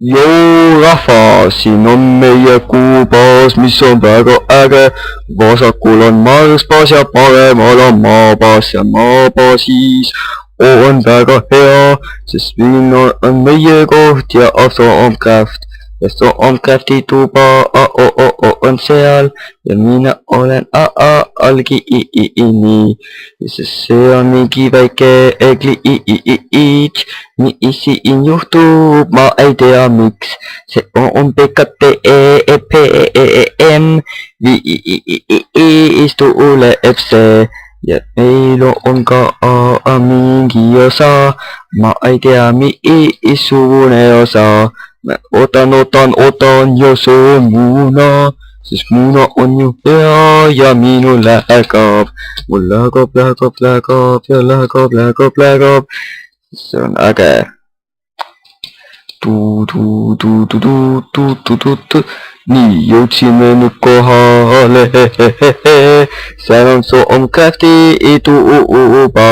Joo rahva, siin on meie kuubaas, mis on väga äge. Vasakul on Marsbaas ja paremal on Maabaas ja Maabaasis on väga hea, sest siin on meie koht ja Stormcraft. Ja Stormcrafti tuba on seal ja mina olen algiini. Sest see on mingi väike glitch, mis siin juhtub, ma ei tea miks. See on PKTEPM, viis tuleb see. Ja meil on ka mingi osa, ma ei tea missugune osa. Mä otan ja se on muna, sest muna on ju hea ja minul läheb. Mul läheb ja läheb. See on äge. Nii, jõudsime nüüd kohale. Seal on Stormcrafti tuba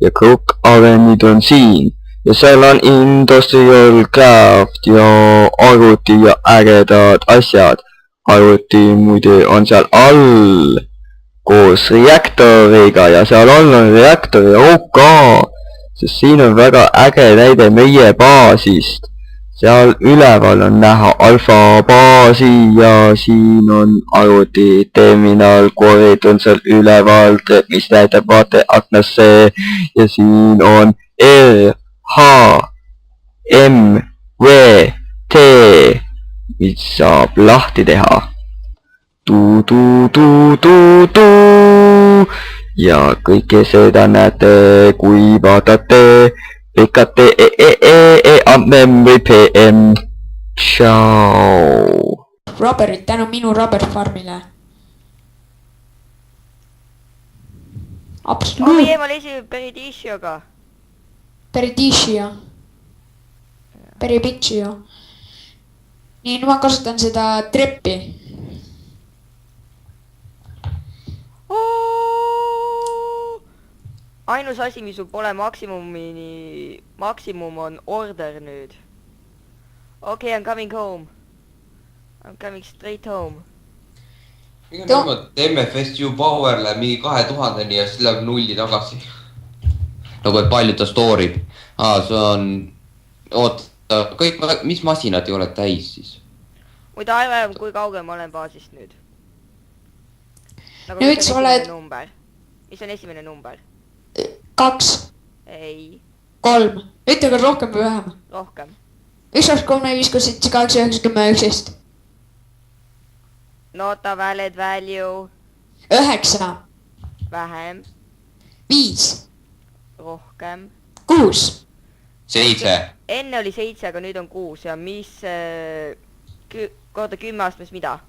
ja Krookavenid on siin. Ja seal on Industrial Craft ja arvuti ja ägedad asjad. Arvuti muide on seal all koos reaktoriga ja seal all on reaktori OK. Sest siin on väga äge näide meie baasist. Seal üleval on näha alfa baasi ja siin on arvuti terminal, korid on seal üleval, mis näitab vaateaknasse ja siin on H, M, V, T, mis saab lahti teha. Ja kõike seda näete, kui vaatate PKTEEAMM PM. Tšau. Rubberit tänu minu Rubber Farmile. Absoluut. Omi eemal esib Peridicioga. Peridicio. Peribitcio. Nii, nüüd ma kasutan seda treppi. Ainus asi, mis sul pole maksimum on order nüüd. Okay, I'm coming home. I'm coming straight home. Miga niimoodi, MFSU power läheb mingi 2000-ni ja siis läheb nulli tagasi. Nagu et palju ta stoorib. See on... Oota, kõik, mis masinad ei ole täis siis? Muide arvame, kui kauge ma olen baasist nüüd. Nagu Nüüd sa oled... Mis on esimene number? 2. Ei. 3. Ütle ka rohkem või vähem. Rohkem. 1, 2, 3, 4, 5, 6, 7, 8, 9, 10, 11. Not a valid value. 9. Vähem. 5. Rohkem. 6. 7. Enne oli 7, aga nüüd on 6 ja mis korda 10 astmes mida?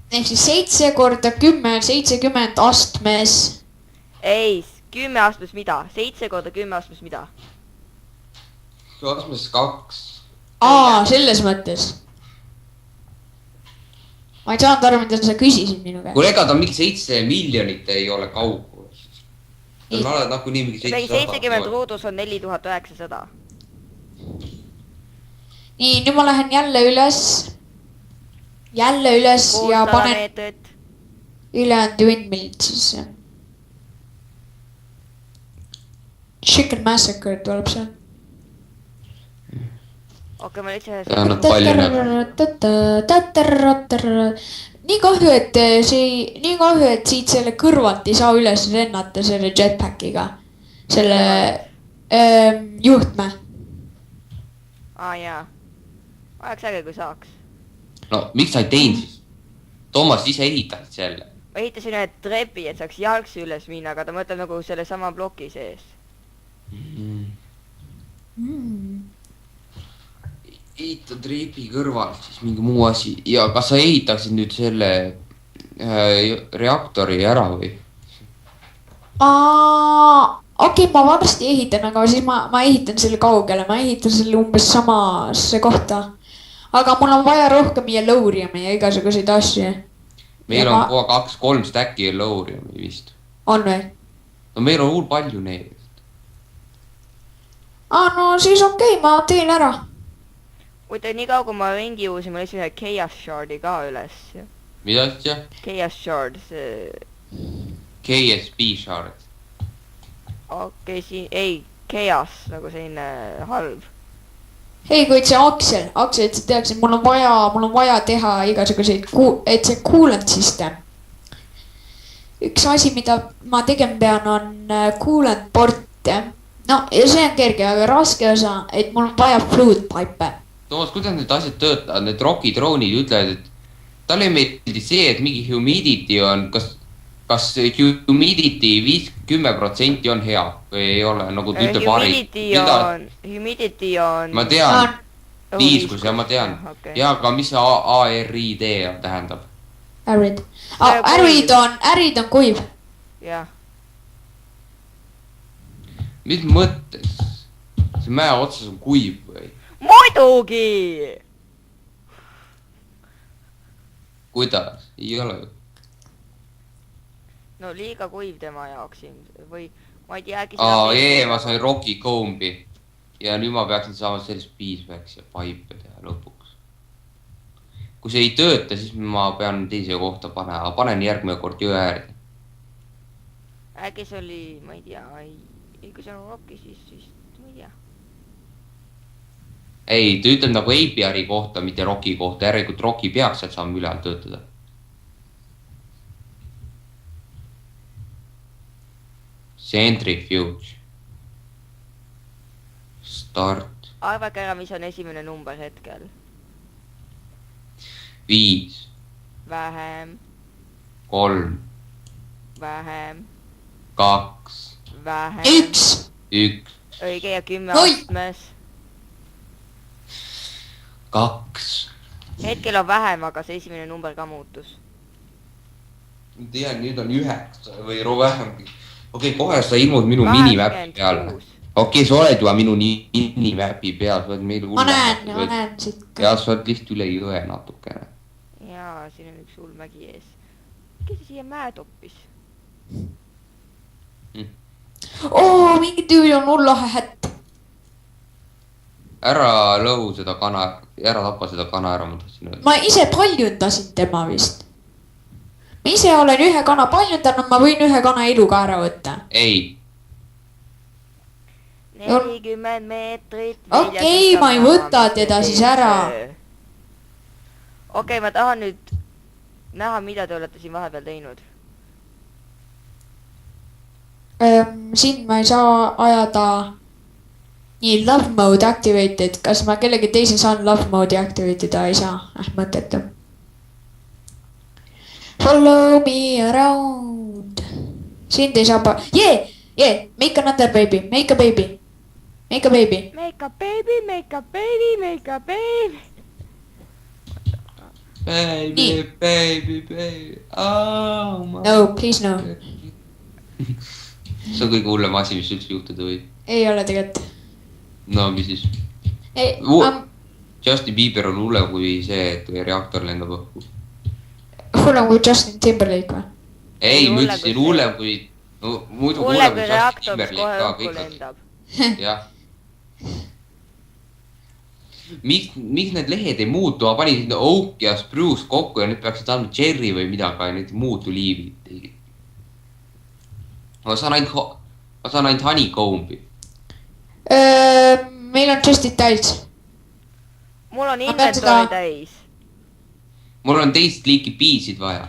Ehk siis 7 korda 10, 70 astmes. Ei, 10 astmes mida? 7 korda 10 astmes mida? Astmes 2. Selles mõttes. Ma ei saanud aru, mida sa küsisid minu käest. Kui ega ta mingi 7 miljonit ei ole kaugus. Ta on alad nagu nii mingi 700. 70 ruudus on 4900. Nii, nüüd ma lähen jälle üles ja panen ülejäänud windmillid sisse. Chicken Massacre tuleb seal. Okei, ma üldse Ja nad palju näeb. Nii kahju, et siit selle kõrvalt ei saa üles lennata selle jetpackiga. Selle juhtme. Jaa. Oleks äge, kui saaks. No, miks sa ei teinud siis? Toomas ise ehitasid selle. Ma ehitasin ühe trepi, et saaks jalgsi üles minna, aga ta mõtleb nagu selle sama ploki sees. Ehitad trepi kõrvalt siis mingi muu asi. Ja kas sa ehitaksid nüüd selle reaktori ära või? Okei, ma varsti ehitan, aga siis ma ehitan selle kaugele. Ma ehitan selle umbes samasse kohta. Aga mul on vaja rohkem yellowriumi ja igasuguseid asju. Meil on kohe 2-3 stacki yellowriumi vist. On või? No meil on palju neid. no siis okei, ma teen ära. oota, nii kaua kui ma ringi uusin, ma leidsin ühe Chaos Shardi ka üles. mida asja? Chaos Shard, see... KSB shard. okei, siin... ei, Chaos nagu selline halb. hei, kuid see Aksel, et sa teaksid, mul on vaja teha igasuguseid et see coolant system. üks asi, mida ma tegema pean, on coolant port. no ja see on kerge, aga raske osa, et mul on vaja fluid pipe. Toomas, kuidas need asjad töötavad, need Rocky droonid ütlevad, et talle ei meeldi see, et mingi humidity on, kas humidity 10% on hea või ei ole, nagu ta ütleb Harri. Humidity on... ma tean, niiskus ja ma tean. Okay. ja aga mis see ARID tähendab? Arid. Arid on kuiv. jah. mis mõttes? see mäe otsas on kuiv või? muidugi! kuidas? ei ole ju. no liiga kuiv tema jaoks või ma ei tea, äkki... ma sain Rocky Comb'i ja nüüd ma peaksin saama sellist beeswax'i ja pipe teha lõpuks. kui see ei tööta, siis ma pean teise kohta panema, panen järgmine kord jõe äärde. äkki see oli, ma ei tea, kui see on Rocky, siis ma ei tea. ei, ta ütleb nagu APR-i kohta, mitte Rocky kohta, järelikult Rocky peaks sealt saama üle töötada. Centrifuge. Start. arvake ära, mis on esimene number hetkel. 5. vähem. 3. vähem. 2. vähem. 1. õige ja 10 Oi! astmes. 2. hetkel on vähem, aga see esimene number ka muutus. ma tean, nüüd on 9 või vähemgi. okei, kohe sa ilmud minu minimäpi peale. okei, sa oled juba minu minimäpi peal, sa oled meil ma näen siit. ja sa oled lihtsalt üle jõe natukene. jaa, siin on üks hull mägi ees. kes siia mäe toppis? mingi tüül on hull lahe hätt. ära lõhu seda kana, ära tapa seda kana ära, ma tahtsin öelda. ma ise paljundasin tema vist. ma ise olen ühe kana paljundanud, ma võin ühe kana elu ka ära võtta. ei. 40 meetrit. okei, ma ei võta teda siis ära. okei, ma tahan nüüd näha, mida te olete siin vahepeal teinud. Siin ma ei saa ajada nii love mode activated, kas ma kellegi teise saan love mode'i activate ida, ei saa, mõttetu. Follow me around. Sind ei saa make another baby, make a baby. Make a baby. Make a baby, make a baby, make a baby. Baby. Oh my. No, please no. see on kõige hullem asi, mis üldse juhtuda võib. ei ole tegelikult. no mis siis? Justin Bieber on hullem kui see, et reaktor lendab õhku. hullem kui Justin Timberlake või? ei, ma ütlesin hullem kui... no muidu hullem kui Justin Timberlake ka kõik. jah. miks need lehed ei muutu, ma panin sinna Oak ja Spruce kokku ja nüüd peaksid andma Cherry või midagi, aga need ei muutu liivid. ma saan ainult honeycomb'i. meil on chest'id täis. mul on inventory täis. mul on teist liiki piisid vaja.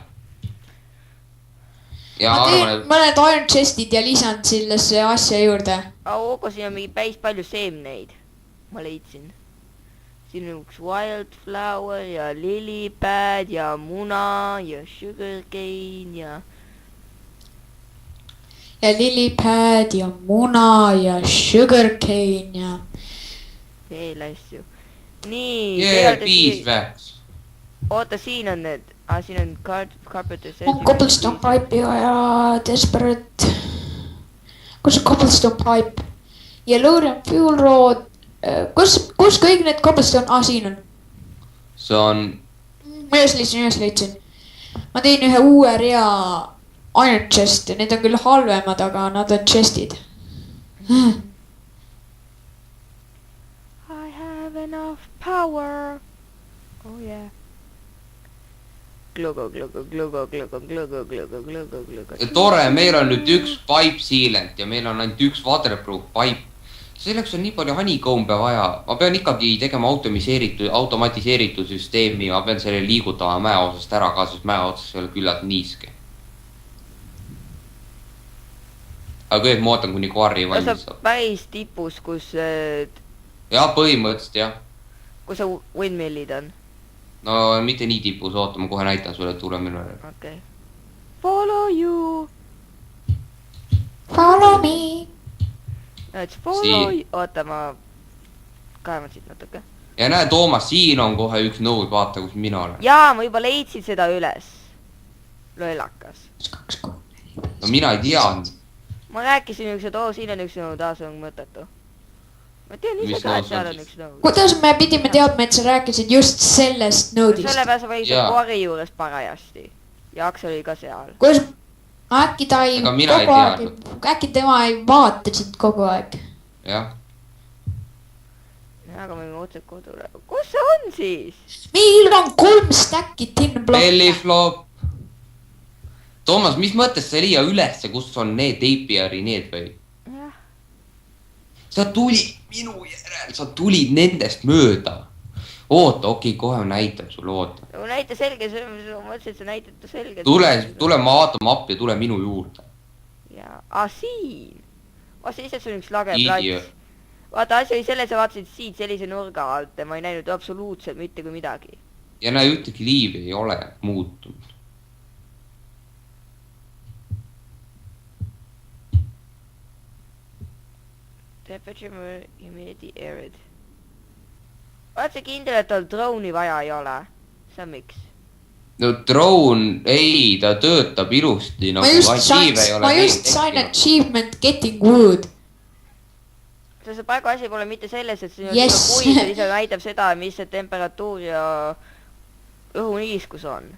ma teen mõned iron chest'id ja lisan sellesse asja juurde. Aga siin on mingi päris palju seemneid. Ma leidsin. Siin on üks wildflower ja lilipad ja muna ja sugarcane ja... ja lilipad ja muna ja sugarcane ja... veel asju. nii. beeswax. oota, siin on need. siin on carpenter. on cobblestone pipe ja desperate. kus on cobblestone pipe? ja Lorian fuel rod. kus kõik need cobblestone... siin on. see on... ma ühes leidsin. ma tein ühe uue rea iron chest'e, need on küll halvemad, aga nad on chest'id. enough power. Oh yeah. Glugo, glugo, glugo, glugo, glugo, glugo, glugo, glugo. tore, meil on nüüd üks pipe sealant ja meil on ainult üks waterproof pipe. Selleks on nii palju honeycomb'e vaja. Ma pean ikkagi tegema automatiseeritud süsteemi. Ma pean selle liigutama mäe osast ära ka, sest mäe otsas ei ole küllalt niiske. Aga kõigepealt ma ootan, kuni kvarri valmis saab. Päris tipus, kus... Ja, põhimõtteliselt, jah. Kus see windmillid on? No mitte nii tipus, oota, ma kohe näitan sulle, et tule minu järele. Okei. Follow you. Follow me. No, it's follow you. Oota, ma kaevan siit natuke. Ja näe, Toomas, siin on kohe üks nõud, vaata, kus mina olen. Jaa, ma juba leidsin seda üles. Lollakas. No mina ei teadnud. Ma rääkisin üks, et siin on üks nõud, see on mõttetu. Ma tean ise ka, et seal on üks nõud. Kuidas me pidime teadma, et sa rääkisid just sellest nõudist? Sellepärast ma võin seal kori juures parajasti. Ja Aksel oli ka seal. Kuidas? Äkki ta ei Aga mina ei teadnud. Äkki tema ei vaata siit kogu aeg. Jah. Aga me võime otse kodule. Kus see on siis? Meil on 3 stack'i tin-blokke. Belliflop. Toomas, mis mõttes sa liia ülesse, kus on need teipiari need või? Jah. Sa tulid minu järel, sa tulid nendest mööda. Oota, okei, kohe näitab sulle, oota. No näita selge, ma mõtlesin, et sa näitad ta selge. Tule ma vaatama appi ja tule minu juurde. Jaa, siin. Vaata, lihtsalt see on üks lage Idiot. plats. Vaata, asi oli selles, sa vaatasid siit sellise nurga alt ja ma ei näinud absoluutselt mitte kui midagi. Ja näe, ühtegi liivi ei ole muutunud. Temperature, humidity, arid. Vaat see kindel, et tal drone'i vaja ei ole. See on miks? No drone, ei, ta töötab ilusti. Ma just sain achievement getting wood. See praegu asi pole mitte selles, et siin on Yes. puid ja ise näitab seda, mis see temperatuur ja õhuniiskus on.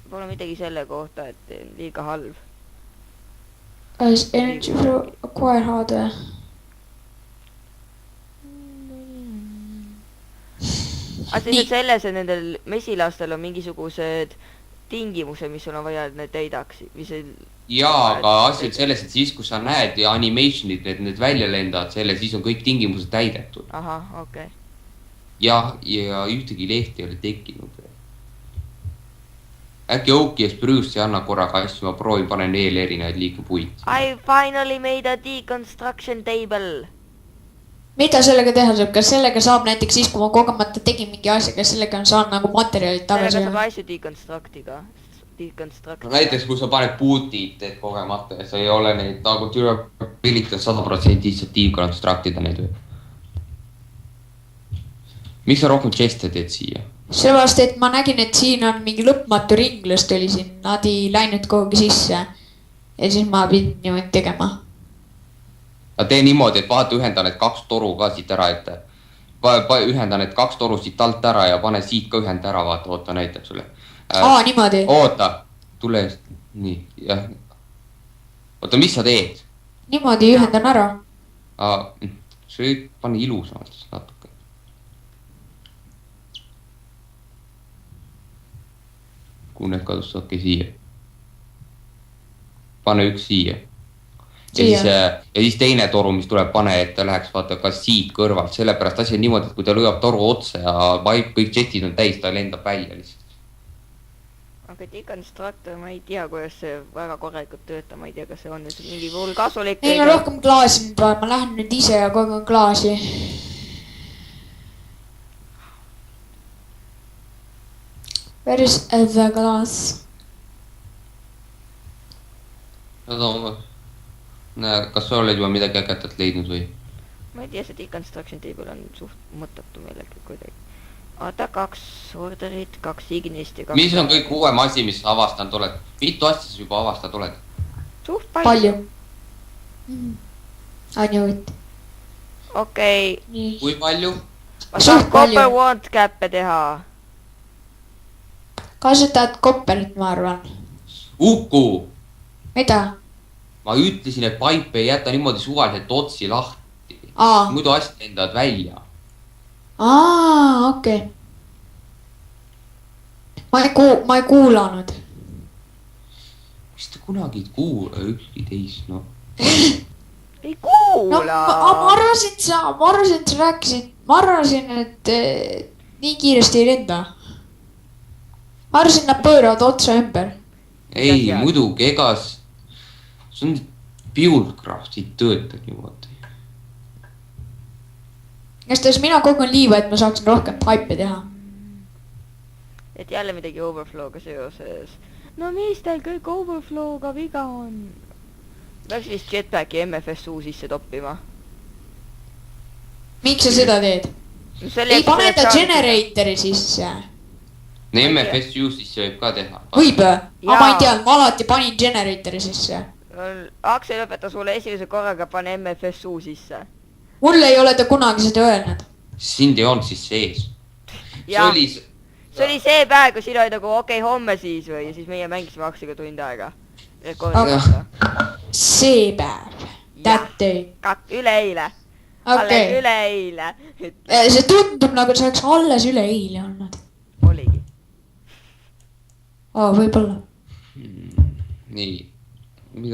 Pole midagi selle kohta, et liiga halb. As energy for acquire harder. Aga lihtsalt selles, et nendel mesilastel on mingisugused tingimused, mis sul on vaja, et need täidaks. Jaa, aga asi on selles, et siis, kui sa näed ja animationid, need välja lendavad selle, siis on kõik tingimused täidetud. Ahah, okei. Ja ühtegi lehti ei ole tekkinud. Äkki Oaki ja Spruce ei anna korraga asju, ma proovin, panen veel erinevaid liiga puid. I finally made a deconstruction table. Mida sellega teha saab? Kas sellega saab näiteks siis, kui ma kogemata tegin mingi asja, kas sellega saan nagu materjalid tagasi? Sellega saab asju deconstructiga. No, näiteks, kui sa paned bootid, teed kogemata ja sa ei ole neid nagu durability 100% lihtsalt deconstructida neid või? Miks sa rohkem chest'e teed siia? Sellepärast, et ma nägin, et siin on mingi lõpmatu ringlust oli siin, nad ei läinud kogugi sisse. Ja siis ma pidin niimoodi tegema. Aga tee niimoodi, et vaata ühenda need 2 toru ka siit ära, et ühenda need 2 toru siit alt ära ja pane siit ka ühenda ära, vaata, oota, näitab sulle. Niimoodi. Oota, tule just, nii, jah. Oota, mis sa teed? Niimoodi ühendan ära. See võib panna ilusamalt natuke. Kui need kadus okei siia. Pane üks siia. Ja siis teine toru, mis tuleb, pane, et ta läheks vaata ka siit kõrvalt. Sellepärast asi on niimoodi, et kui ta lõjab toru otsa ja kõik chestid on täis, ta lendab välja lihtsalt. Aga deconstructor, ma ei tea, kuidas see väga korralikult töötab, ma ei tea, kas see on nüüd mingi puhul kasulik. Neil on rohkem klaasi nüüd vaja, ma lähen nüüd ise ja kogun klaasi. Where is the glass? Näe, kas sa oled juba midagi ägetat leidnud või? Ma ei tea, see deconstruction table on suht mõttetu meelegi kuidagi. Oota, 2 orderit, 2 ignist ja 2... Mis on kõik uuem asi, mis sa avastanud oled? Mitu asja sa juba avastanud oled? Suht palju. I knew it. Okei. Kui palju? Ma saan copper wand käppe teha. Kasutad kopperit, ma arvan. Uku! Mida? Ma ütlesin, et pipe ei jäta niimoodi suvaliselt otsi lahti. aa , muidu asjad lendavad välja . okei . ma ei kuulanud . miks te kunagi ei kuula ükski teist , noh . ei no kuula ma arvasin , et sa rääkisid , ma arvasin , et nii kiiresti ei lenda . ma arvasin , nad pööravad otsa ümber . ei , muidugi , ega see on Buildcraft ei tööta niimoodi . igatahes mina kogun liiva , et ma saaksin rohkem pipe teha . et jälle midagi overflow'ga seoses . no mis teil kõik overflow'ga viga on ? peaks vist jetpacki MFSU sisse toppima . miks sa seda teed ? no ei pane ta generator'i sisse . no MFSU sisse võib ka teha . võib või ? aga Jaa. ma ei tea , ma alati panin generator'i sisse . Aksel õpetas sulle esimese korraga pane MFSU sisse . mulle ei ole ta kunagi seda öelnud . sind ei olnud siis sees . see Jah. oli , see oli see päev , kui sina olid nagu okei , homme siis või , ja siis meie mängisime Akseliga tund aega . rekordida . see päev . That day . üleeile . okei alles . üleeile . see tundub nagu see oleks alles üleeile olnud . oligi . Võib-olla . nii .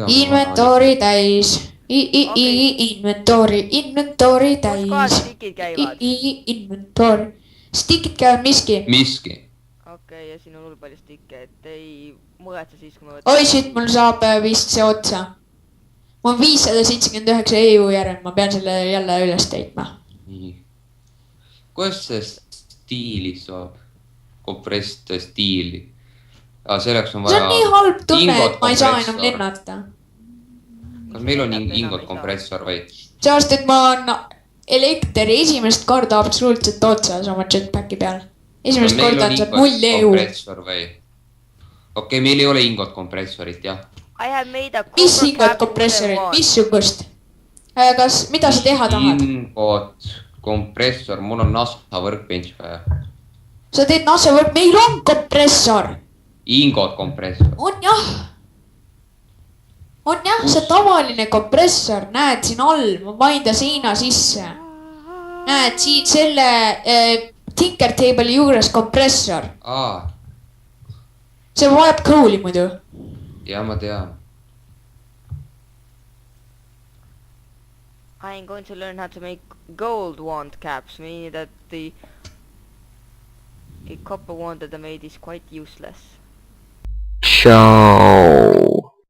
Inventory täis . Inventory , inventory kus kohas täis . stikid käivad ? Inventory . Stikid käivad miski . miski . okei , ja siin on hull palju stikke , et ei muretse siis , kui ma võtan . oi shit , mul saab vist see otsa . mul on 579 EU järel , ma pean selle jälle üles täitma . nii . kuidas see stiili saab ? kompressed stiili . selleks on see vaja . on nii halb tunne , et ma ei saa enam lennata . kas meil on ingot kompressor või ? seepärast , et ma on elekter esimest korda absoluutselt otsas oma jetpacki peal . esimest korda on see 0 EU . okei , meil ei ole ingot kompressorit , jah . I have made a mis ingot kompressorit , missugust ? kas , mida sa teha tahad ? ingot kompressor , mul on NASA workbench vaja . sa teed NASA võrk , meil on kompressor . ingot kompressor . on jah , see tavaline kompressor , näed siin all , ma panin ta seina sisse . näed siin selle Tinker Table'i juures kompressor , aa , see vajab kruuli muidu . ja ma tean . I am going to learn how to make gold wand caps, meaning that the copper wand that I made is quite useless. Ciao.